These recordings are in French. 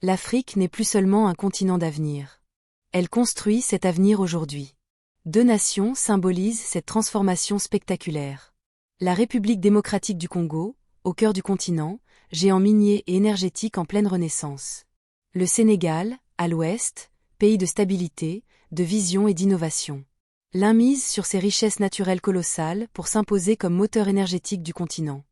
L'Afrique n'est plus seulement un continent d'avenir. Elle construit cet avenir aujourd'hui. 2 nations symbolisent cette transformation spectaculaire. La République démocratique du Congo, au cœur du continent, géant minier et énergétique en pleine renaissance. Le Sénégal, à l'ouest, pays de stabilité, de vision et d'innovation. L'un mise sur ses richesses naturelles colossales pour s'imposer comme moteur énergétique du continent.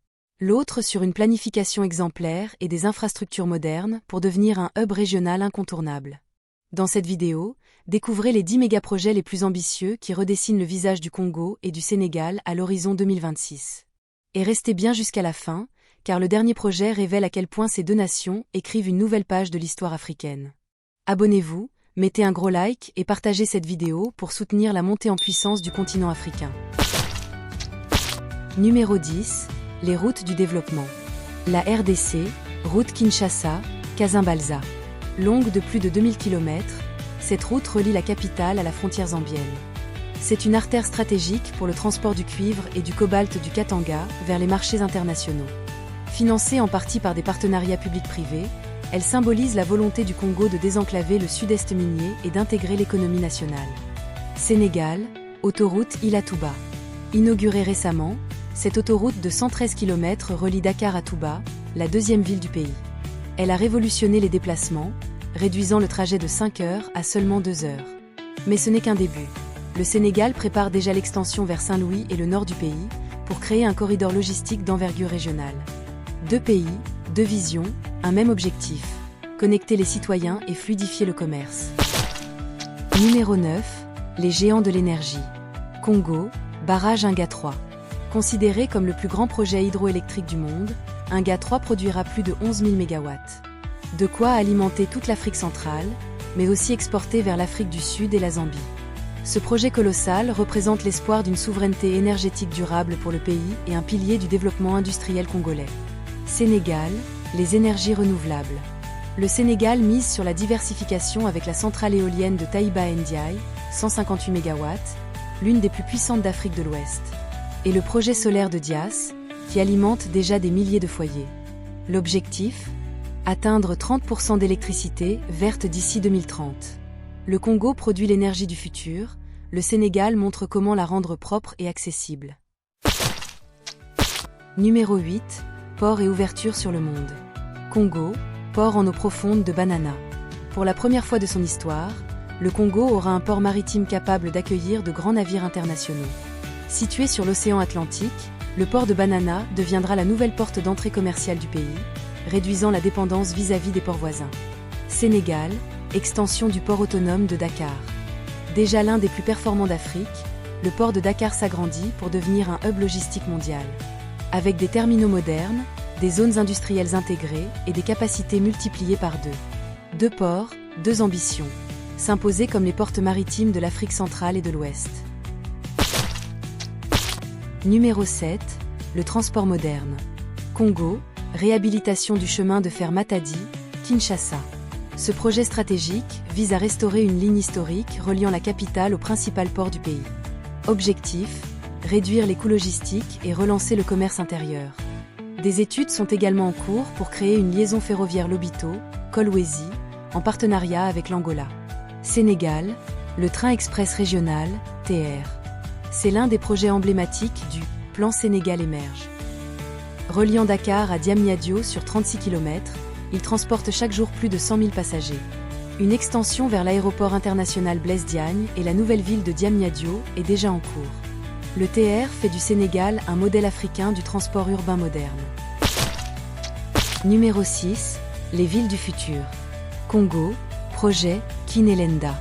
L'autre sur une planification exemplaire et des infrastructures modernes pour devenir un hub régional incontournable. Dans cette vidéo, découvrez les 10 mégaprojets les plus ambitieux qui redessinent le visage du Congo et du Sénégal à l'horizon 2026. Et restez bien jusqu'à la fin, car le dernier projet révèle à quel point ces 2 nations écrivent une nouvelle page de l'histoire africaine. Abonnez-vous, mettez un gros like et partagez cette vidéo pour soutenir la montée en puissance du continent africain. Numéro 10. Les routes du développement. La RDC, route Kinshasa-Kazimbalza. Longue de plus de 2000 km, cette route relie la capitale à la frontière zambienne. C'est une artère stratégique pour le transport du cuivre et du cobalt du Katanga vers les marchés internationaux. Financée en partie par des partenariats publics-privés, elle symbolise la volonté du Congo de désenclaver le sud-est minier et d'intégrer l'économie nationale. Sénégal, autoroute Ila-Touba. Inaugurée récemment, cette autoroute de 113 km relie Dakar à Touba, la 2e ville du pays. Elle a révolutionné les déplacements, réduisant le trajet de 5 heures à seulement 2 heures. Mais ce n'est qu'un début. Le Sénégal prépare déjà l'extension vers Saint-Louis et le nord du pays, pour créer un corridor logistique d'envergure régionale. 2 pays, 2 visions, un même objectif, connecter les citoyens et fluidifier le commerce. Numéro 9, les géants de l'énergie. Congo, barrage Inga 3. Considéré comme le plus grand projet hydroélectrique du monde, Inga 3 produira plus de 11 000 MW. De quoi alimenter toute l'Afrique centrale, mais aussi exporter vers l'Afrique du Sud et la Zambie. Ce projet colossal représente l'espoir d'une souveraineté énergétique durable pour le pays et un pilier du développement industriel congolais. Sénégal, les énergies renouvelables. Le Sénégal mise sur la diversification avec la centrale éolienne de Taïba Ndiaye, 158 MW, l'une des plus puissantes d'Afrique de l'Ouest. Et le projet solaire de Dias, qui alimente déjà des milliers de foyers. L'objectif ? Atteindre 30% d'électricité verte d'ici 2030. Le Congo produit l'énergie du futur, le Sénégal montre comment la rendre propre et accessible. Numéro 8. Port et ouverture sur le monde. Congo, port en eau profonde de Banana. Pour la première fois de son histoire, le Congo aura un port maritime capable d'accueillir de grands navires internationaux. Situé sur l'océan Atlantique, le port de Banana deviendra la nouvelle porte d'entrée commerciale du pays, réduisant la dépendance vis-à-vis des ports voisins. Sénégal, extension du port autonome de Dakar. Déjà l'un des plus performants d'Afrique, le port de Dakar s'agrandit pour devenir un hub logistique mondial. Avec des terminaux modernes, des zones industrielles intégrées et des capacités multipliées par 2. 2 ports, 2 ambitions. S'imposer comme les portes maritimes de l'Afrique centrale et de l'Ouest. Numéro 7. Le transport moderne. Congo, réhabilitation du chemin de fer Matadi-Kinshasa. Ce projet stratégique vise à restaurer une ligne historique reliant la capitale au principal port du pays. Objectif : réduire les coûts logistiques et relancer le commerce intérieur. Des études sont également en cours pour créer une liaison ferroviaire Lobito-Kolwezi, en partenariat avec l'Angola. Sénégal, le train express régional, TR. C'est l'un des projets emblématiques du Plan Sénégal Émerge. Reliant Dakar à Diamniadio sur 36 km, il transporte chaque jour plus de 100 000 passagers. Une extension vers l'aéroport international Blaise Diagne et la nouvelle ville de Diamniadio est déjà en cours. Le TR fait du Sénégal un modèle africain du transport urbain moderne. Numéro 6. Les villes du futur. Congo, projet Kinelenda.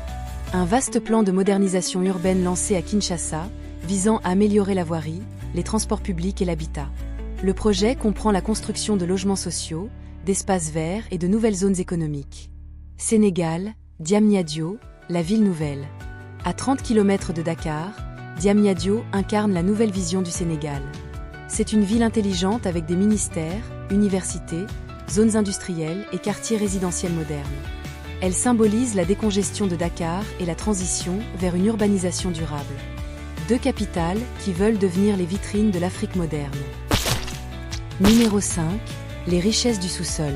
Un vaste plan de modernisation urbaine lancé à Kinshasa, visant à améliorer la voirie, les transports publics et l'habitat. Le projet comprend la construction de logements sociaux, d'espaces verts et de nouvelles zones économiques. Sénégal, Diamniadio, la ville nouvelle. À 30 km de Dakar, Diamniadio incarne la nouvelle vision du Sénégal. C'est une ville intelligente avec des ministères, universités, zones industrielles et quartiers résidentiels modernes. Elle symbolise la décongestion de Dakar et la transition vers une urbanisation durable. 2 capitales qui veulent devenir les vitrines de l'Afrique moderne. Numéro 5. Les richesses du sous-sol.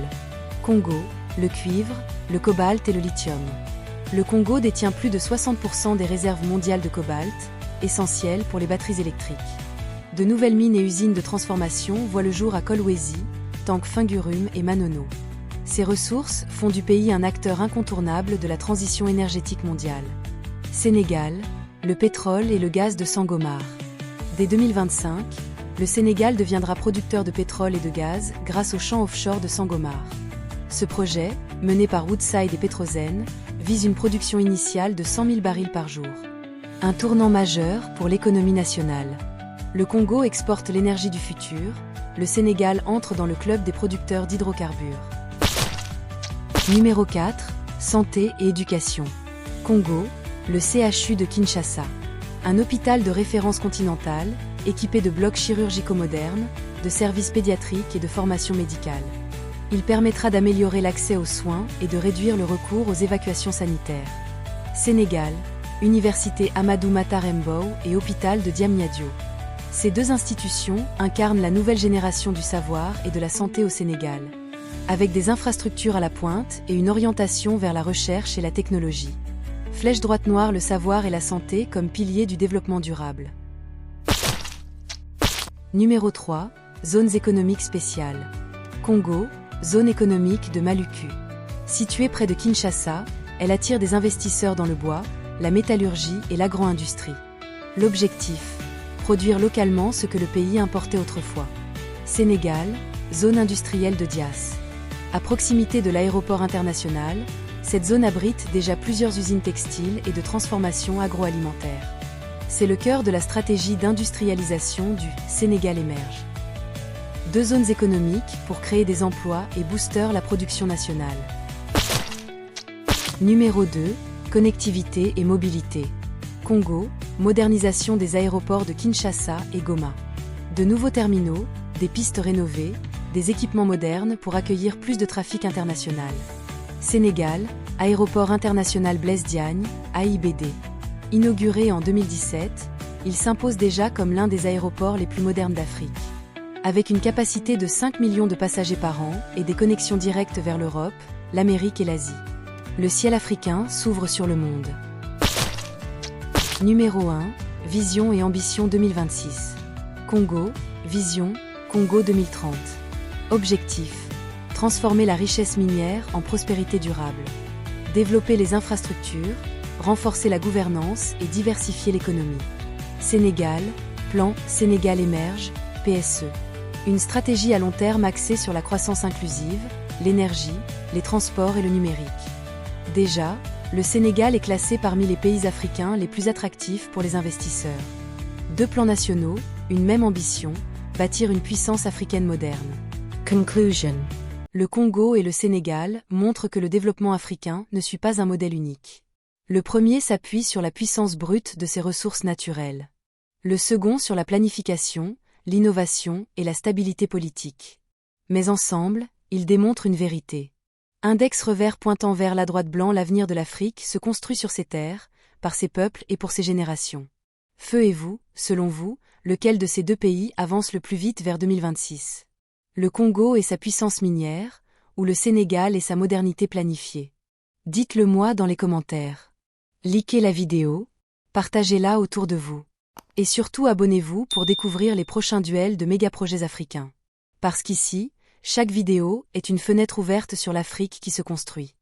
Congo, le cuivre, le cobalt et le lithium. Le Congo détient plus de 60% des réserves mondiales de cobalt, essentiel pour les batteries électriques. De nouvelles mines et usines de transformation voient le jour à Kolwezi, Tank-Fungurum et Manono. Ces ressources font du pays un acteur incontournable de la transition énergétique mondiale. Sénégal, le pétrole et le gaz de Sangomar. Dès 2025, le Sénégal deviendra producteur de pétrole et de gaz grâce aux champs offshore de Sangomar. Ce projet, mené par Woodside et Petrosen, vise une production initiale de 100 000 barils par jour. Un tournant majeur pour l'économie nationale. Le Congo exporte l'énergie du futur, le Sénégal entre dans le club des producteurs d'hydrocarbures. Numéro 4, santé et éducation. Congo, le CHU de Kinshasa. Un hôpital de référence continentale, équipé de blocs chirurgicaux modernes, de services pédiatriques et de formation médicale. Il permettra d'améliorer l'accès aux soins et de réduire le recours aux évacuations sanitaires. Sénégal, Université Amadou Matar Mbow et Hôpital de Diamniadio. Ces deux institutions incarnent la nouvelle génération du savoir et de la santé au Sénégal, avec des infrastructures à la pointe et une orientation vers la recherche et la technologie. Flèche droite noire, le savoir et la santé comme piliers du développement durable. Numéro 3, zones économiques spéciales. Congo, zone économique de Maluku. Située près de Kinshasa, elle attire des investisseurs dans le bois, la métallurgie et l'agro-industrie. L'objectif, produire localement ce que le pays importait autrefois. Sénégal, zone industrielle de Dias. À proximité de l'aéroport international, cette zone abrite déjà plusieurs usines textiles et de transformation agroalimentaire. C'est le cœur de la stratégie d'industrialisation du Sénégal émerge. Deux zones économiques pour créer des emplois et booster la production nationale. Numéro 2, connectivité et mobilité. Congo, modernisation des aéroports de Kinshasa et Goma. De nouveaux terminaux, des pistes rénovées, des équipements modernes pour accueillir plus de trafic international. Sénégal, aéroport international Blaise Diagne, AIBD. Inauguré en 2017, il s'impose déjà comme l'un des aéroports les plus modernes d'Afrique. Avec une capacité de 5 millions de passagers par an et des connexions directes vers l'Europe, l'Amérique et l'Asie. Le ciel africain s'ouvre sur le monde. Numéro 1, Vision et ambition 2026. Congo, Vision, Congo 2030. Objectif, transformer la richesse minière en prospérité durable. Développer les infrastructures, renforcer la gouvernance et diversifier l'économie. Sénégal, plan Sénégal émerge, PSE. Une stratégie à long terme axée sur la croissance inclusive, l'énergie, les transports et le numérique. Déjà, le Sénégal est classé parmi les pays africains les plus attractifs pour les investisseurs. Deux plans nationaux, une même ambition, bâtir une puissance africaine moderne. Conclusion. Le Congo et le Sénégal montrent que le développement africain ne suit pas un modèle unique. Le premier s'appuie sur la puissance brute de ses ressources naturelles. Le second sur la planification, l'innovation et la stabilité politique. Mais ensemble, ils démontrent une vérité. Index revers pointant vers la droite blanc, l'avenir de l'Afrique se construit sur ses terres, par ses peuples et pour ses générations. Feu et vous, selon vous, lequel de ces deux pays avance le plus vite vers 2026? Le Congo et sa puissance minière, ou le Sénégal et sa modernité planifiée? Dites-le moi dans les commentaires. Likez la vidéo, partagez-la autour de vous. Et surtout abonnez-vous pour découvrir les prochains duels de méga-projets africains. Parce qu'ici, chaque vidéo est une fenêtre ouverte sur l'Afrique qui se construit.